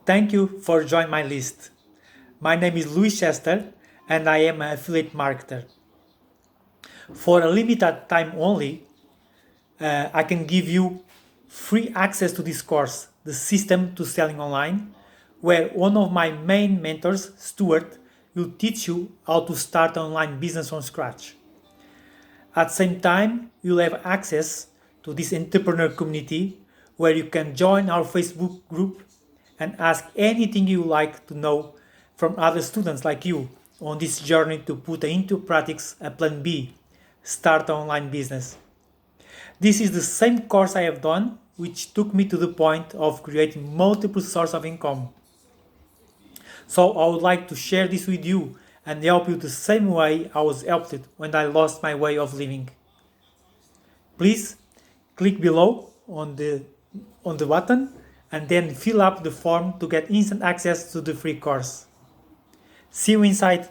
Thank you for joining my list. My name is Louis Chester and I am an affiliate marketer. For a limited time only, I can give you free access to this course, The System to Selling Online, where one of my main mentors, Stuart, will teach you how to start an online business from scratch. At the same time, you'll have access to this entrepreneur community where you can join our Facebook group and ask anything you like to know from other students like you on this journey to put into practice a plan B, start an online business. This is the same course I have done, which took me to the point of creating multiple sources of income. So I would like to share this with you and help you the same way I was helped when I lost my way of living. Please click below on the button and then fill up the form to get instant access to the free course. See you inside.